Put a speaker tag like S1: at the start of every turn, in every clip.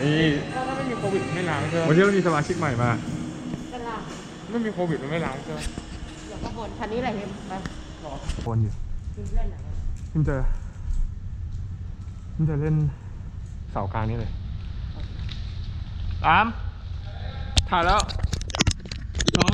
S1: นี่
S2: ถ้าไม่มีโควิดไม่ล้างใช่ไหม
S1: วันนี้เรามีสมาชิกใหม่มา
S3: กันล่ะ
S2: ไม่มีโควิดมันไม่ล้างใช่ไหม
S3: เดี๋ยวก็บนคันนี้แหละเห็นไหม
S1: วนอยู่
S3: คุณเล่นไหน
S1: มันจะเล่นเสากลางนี่เลยถ่ายแล้วสอง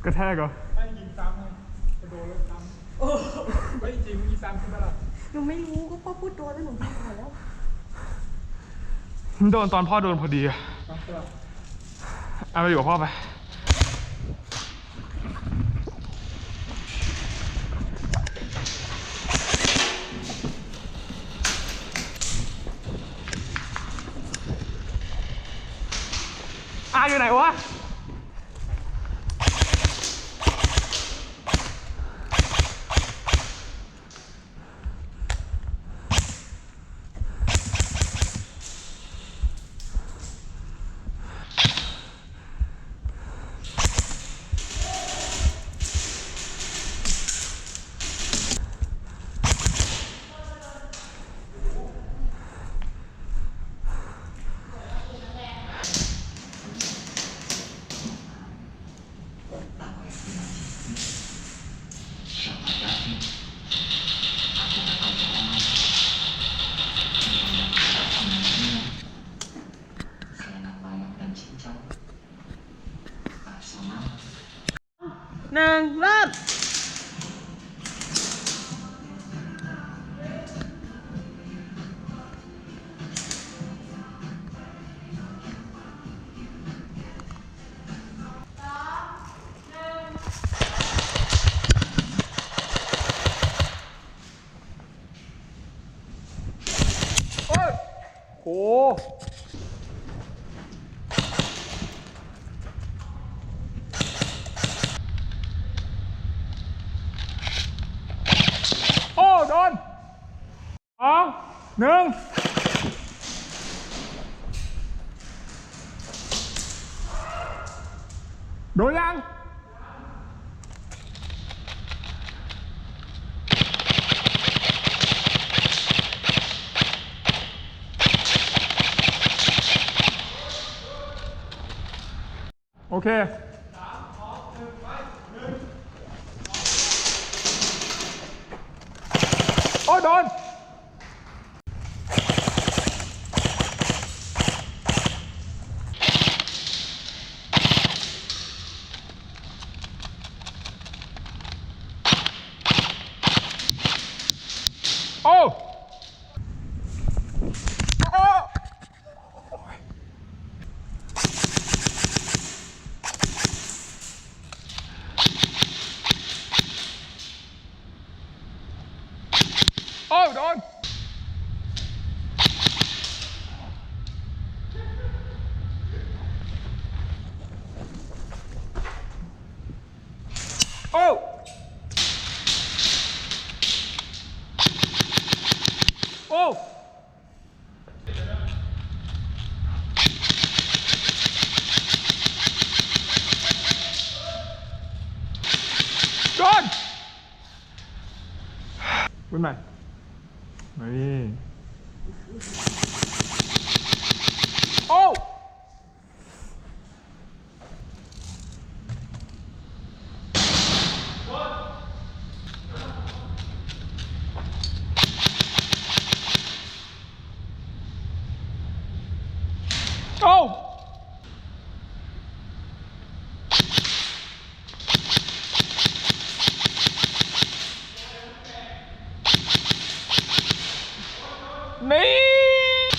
S1: กระแทกเหรอ
S2: ไม่ยิงซ้ำไงกระโดดเลยซ้ำไม่จริงยิงซ้ำใช่ไหมล่ะ
S3: หนูไม่รู้ก็พ่อพูดโดนแล้วหนูพูดหมดแล้ว
S1: โดนตอนพ่อโดนพอดีอะเอาไปอยู่กับพ่อไปอยู่ไหนวะ
S3: หนึ่งเริ่ม
S1: โอ้โอ้โดนสองหนึ่งโดนยังโอเคโอ้โดนโอ้โอ้โอ้โดนโอ้โอ้โดนวุ้นใหม่นี่โอ้โอ้นี่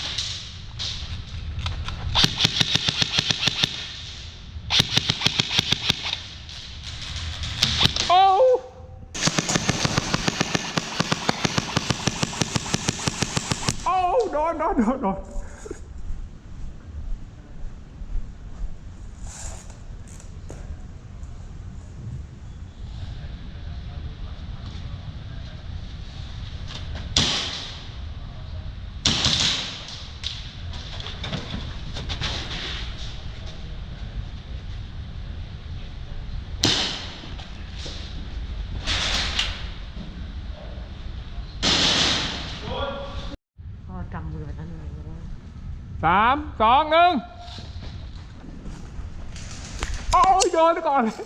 S1: โดน
S3: พ่อกำมือไปตั้งนานแล้ว
S1: 3 2 1โอ้ยโดนก่อนเลย